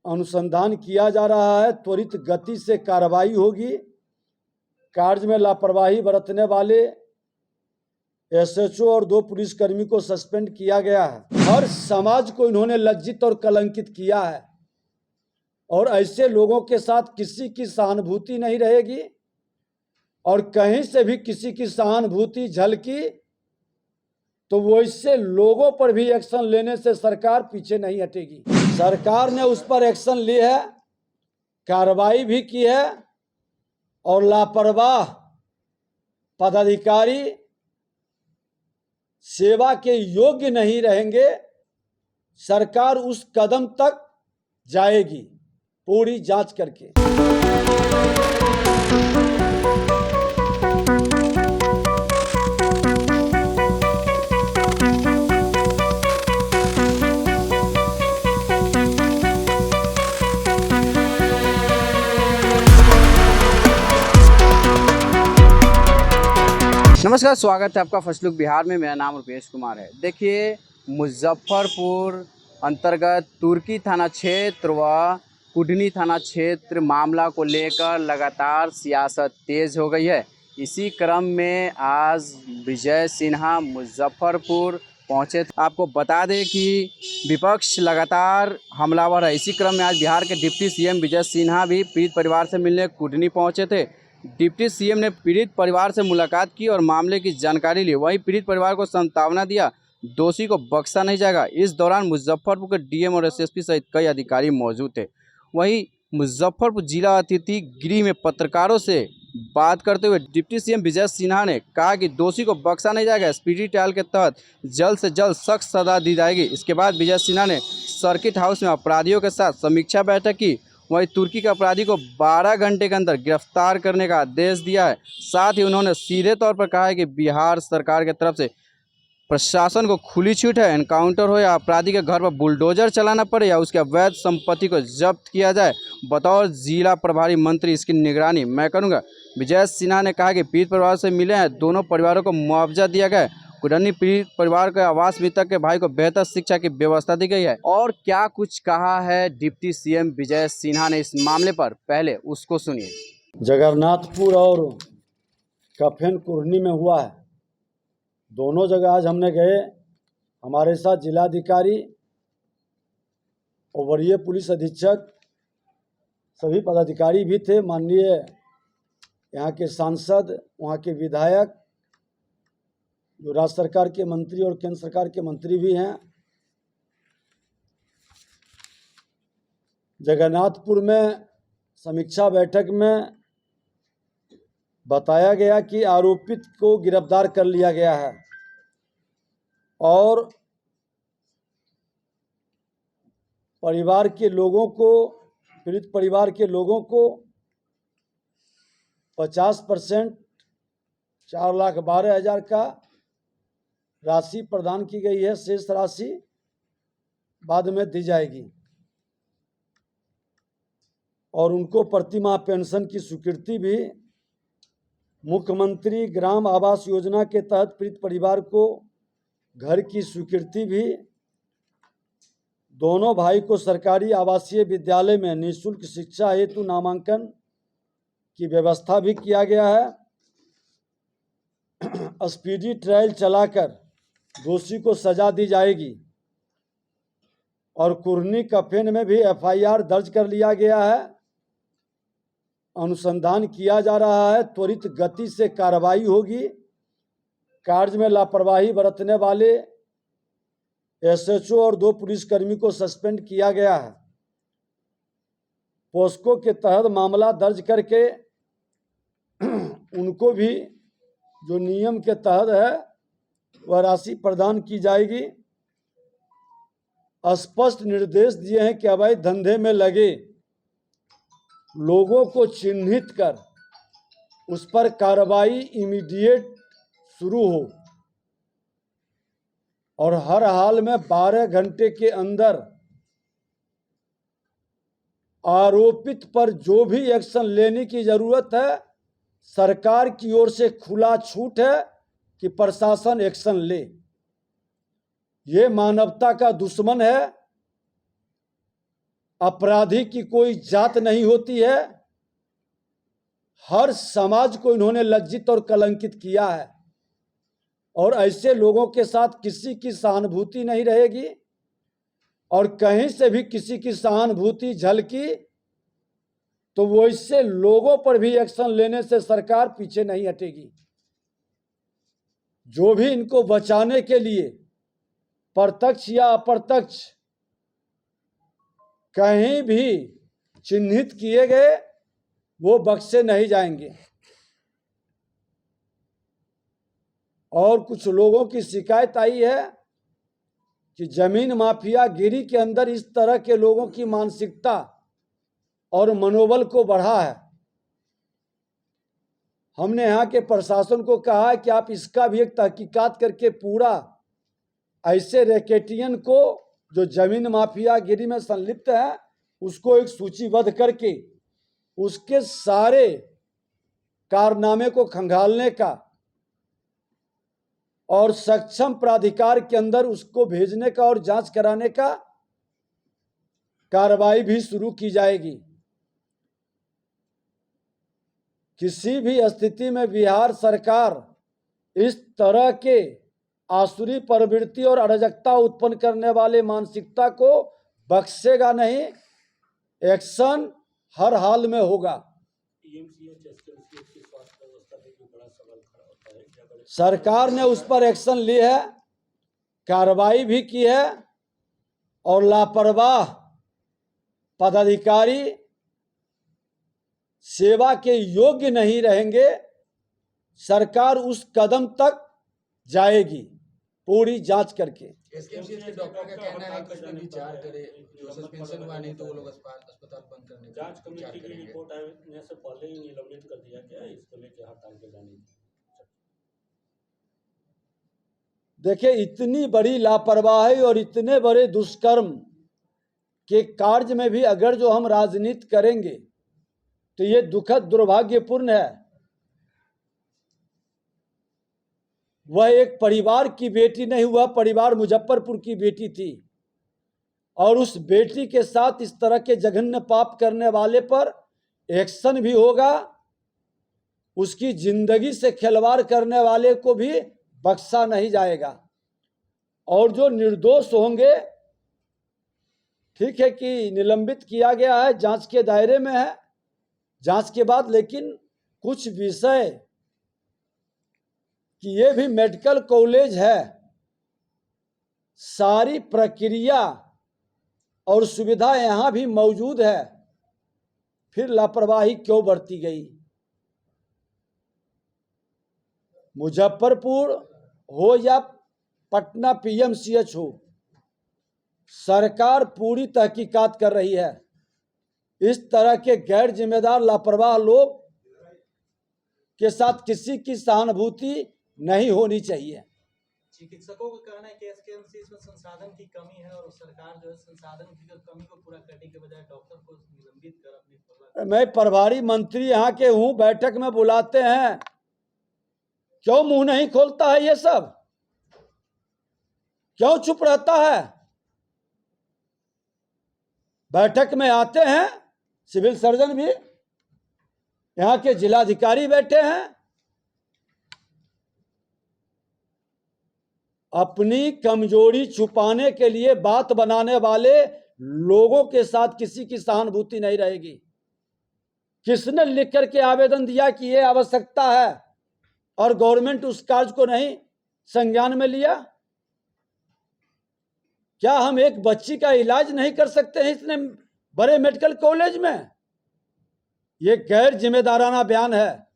अनुसंधान किया जा रहा है, त्वरित गति से कार्रवाई होगी। कार्य में लापरवाही बरतने वाले एसएचओ और 2 पुलिसकर्मी को सस्पेंड किया गया है। हर समाज को इन्होंने लज्जित और कलंकित किया है और ऐसे लोगों के साथ किसी की सहानुभूति नहीं रहेगी और कहीं से भी किसी की सहानुभूति झलकी तो वो इससे लोगों पर भी एक्शन लेने से सरकार पीछे नहीं हटेगी। सरकार ने उस पर एक्शन ली है, कार्रवाई भी की है और लापरवाह पदाधिकारी सेवा के योग्य नहीं रहेंगे। सरकार उस कदम तक जाएगी पूरी जांच करके। नमस्कार, स्वागत है आपका फर्स्ट लुक बिहार में। मेरा नाम रुपेश कुमार है। देखिए, मुजफ्फरपुर अंतर्गत तुर्की थाना क्षेत्र व कुढ़नी थाना क्षेत्र मामला को लेकर लगातार सियासत तेज हो गई है। इसी क्रम में आज विजय सिन्हा मुजफ्फरपुर पहुंचे। आपको बता दें कि विपक्ष लगातार हमलावर है। इसी क्रम में आज बिहार के डिप्टी सीएम विजय सिन्हा भी पीड़ित परिवार से मिलने कुढ़नी पहुंचे थे। डिप्टी सीएम ने पीड़ित परिवार से मुलाकात की और मामले की जानकारी ली। वहीं पीड़ित परिवार को सांत्वना दिया, दोषी को बख्शा नहीं जाएगा। इस दौरान मुजफ्फरपुर के डीएम और एसएसपी सहित कई अधिकारी मौजूद थे। वहीं मुजफ्फरपुर जिला अतिथि गृह में पत्रकारों से बात करते हुए डिप्टी सीएम विजय सिन्हा ने कहा कि दोषी को बख्शा नहीं जाएगा। स्पीडी ट्रायल के तहत जल्द से जल्द सख्त सजा दी जाएगी। इसके बाद विजय सिन्हा ने सर्किट हाउस में अपराधियों के साथ समीक्षा बैठक की। वहीं तुर्की के अपराधी को 12 घंटे के अंदर गिरफ्तार करने का आदेश दिया है। साथ ही उन्होंने सीधे तौर पर कहा है कि बिहार सरकार की तरफ से प्रशासन को खुली छूट है। एनकाउंटर हो या अपराधी के घर पर बुलडोजर चलाना पड़े या उसके अवैध संपत्ति को जब्त किया जाए, बतौर जिला प्रभारी मंत्री इसकी निगरानी मैं करूंगा। विजय सिन्हा ने कहा कि पीड़ित परिवार से मिले हैं, दोनों परिवारों को मुआवजा दिया गया है। कुढ़नी पीड़ित परिवार के आवास मृतक के भाई को बेहतर शिक्षा की व्यवस्था दी गई है। और क्या कुछ कहा है डिप्टी सीएम विजय सिन्हा ने इस मामले पर, पहले उसको सुनिए। जगन्नाथपुर और कफेन कुढ़नी में हुआ है। दोनों जगह आज हमने गए। हमारे साथ जिलाधिकारी और वरीय पुलिस अधीक्षक सभी पदाधिकारी भी थे। माननीय यहाँ के सांसद, वहाँ के विधायक, जो राज्य सरकार के मंत्री और केंद्र सरकार के मंत्री भी हैं। जगन्नाथपुर में समीक्षा बैठक में बताया गया कि आरोपित को गिरफ्तार कर लिया गया है और परिवार के लोगों को, पीड़ित परिवार के लोगों को 50% 4,12,000 का राशि प्रदान की गई है। शेष राशि बाद में दी जाएगी और उनको प्रतिमाह पेंशन की स्वीकृति भी मुख्यमंत्री ग्राम आवास योजना के तहत पीड़ित परिवार को घर की स्वीकृति भी, दोनों भाई को सरकारी आवासीय विद्यालय में निःशुल्क शिक्षा हेतु नामांकन की व्यवस्था भी किया गया है। स्पीडी ट्रायल चलाकर दोषी को सजा दी जाएगी और कुढ़नी कफेन में भी एफआईआर दर्ज कर लिया गया है। अनुसंधान किया जा रहा है, त्वरित गति से कार्रवाई होगी। कार्य में लापरवाही बरतने वाले एसएचओ और 2 पुलिसकर्मी को सस्पेंड किया गया है। पोस्को के तहत मामला दर्ज करके उनको भी जो नियम के तहत है वह राशि प्रदान की जाएगी। स्पष्ट निर्देश दिए हैं कि अवैध धंधे में लगे लोगों को चिन्हित कर उस पर कार्रवाई इमीडिएट शुरू हो और हर हाल में 12 घंटे के अंदर आरोपित पर जो भी एक्शन लेने की जरूरत है, सरकार की ओर से खुला छूट है कि प्रशासन एक्शन ले। ये मानवता का दुश्मन है। अपराधी की कोई जात नहीं होती है। हर समाज को इन्होंने लज्जित और कलंकित किया है और ऐसे लोगों के साथ किसी की सहानुभूति नहीं रहेगी और कहीं से भी किसी की सहानुभूति झलकी तो वो इससे लोगों पर भी एक्शन लेने से सरकार पीछे नहीं हटेगी। जो भी इनको बचाने के लिए प्रत्यक्ष या अप्रत्यक्ष कहीं भी चिन्हित किए गए वो बख्शे नहीं जाएंगे। और कुछ लोगों की शिकायत आई है कि जमीन माफिया गिरी के अंदर इस तरह के लोगों की मानसिकता और मनोबल को बढ़ा है। हमने यहाँ के प्रशासन को कहा है कि आप इसका भी एक तहकीकात करके पूरा ऐसे रैकेटियन को जो जमीन माफिया गिरी में संलिप्त है उसको एक सूचीबद्ध करके उसके सारे कारनामे को खंगालने का और सक्षम प्राधिकार के अंदर उसको भेजने का और जांच कराने का कार्रवाई भी शुरू की जाएगी। किसी भी स्थिति में बिहार सरकार इस तरह के आसुरी प्रवृत्ति और अराजकता उत्पन्न करने वाले मानसिकता को बख्शेगा नहीं। एक्शन हर हाल में होगा। सरकार ने उस पर एक्शन ली है, कार्रवाई भी की है और लापरवाह पदाधिकारी सेवा के योग्य नहीं रहेंगे। सरकार उस कदम तक जाएगी पूरी जांच करके। एसकेएमसीएच के डॉक्टर का कहना है कि इसमें विचार करे, जो सस्पेंशन हुआ नहीं तो वो लोग अस्पताल बंद करने का जांच कमेटी की रिपोर्ट आने से पहले ही निलंबित कर दिया गया है। इसको लेकर हड़ताल पे जाने की। देखिए, इतनी बड़ी लापरवाही और इतने बड़े दुष्कर्म के कार्य में भी अगर जो हम राजनीति करेंगे तो ये दुखद दुर्भाग्यपूर्ण है। वह एक परिवार की बेटी नहीं, हुआ परिवार मुजफ्फरपुर की बेटी थी और उस बेटी के साथ इस तरह के जघन्य पाप करने वाले पर एक्शन भी होगा। उसकी जिंदगी से खिलवाड़ करने वाले को भी बख्शा नहीं जाएगा और जो निर्दोष होंगे, ठीक है कि निलंबित किया गया है, जांच के दायरे में है, जांच के बाद लेकिन कुछ विषय कि ये भी मेडिकल कॉलेज है, सारी प्रक्रिया और सुविधा यहाँ भी मौजूद है, फिर लापरवाही क्यों बरती गई। मुजफ्फरपुर हो या पटना पीएमसीएच हो, सरकार पूरी तहकीकात कर रही है। इस तरह के गैर जिम्मेदार लापरवाह लोग के साथ किसी की सहानुभूति नहीं होनी चाहिए। चिकित्सकों का कहना है कि एसकेएमसीएच में संसाधन की कमी है और सरकार जो है संसाधन की कमी को पूरा करने के बजाय डॉक्टर को निलंबित कर अपनी। मैं प्रभारी मंत्री यहाँ के हूँ, बैठक में बुलाते हैं, क्यों मुंह नहीं खोलता है? ये सब क्यों चुप रहता है? बैठक में आते हैं, सिविल सर्जन भी, यहाँ के जिलाधिकारी बैठे हैं, अपनी कमजोरी छुपाने के लिए बात बनाने वाले लोगों के साथ किसी की सहानुभूति नहीं रहेगी। किसने लिख करके आवेदन दिया कि ये आवश्यकता है और गवर्नमेंट उस कार्य को नहीं संज्ञान में लिया? क्या हम एक बच्ची का इलाज नहीं कर सकते हैं इतने बड़े मेडिकल कॉलेज में? ये गैर जिम्मेदाराना बयान है।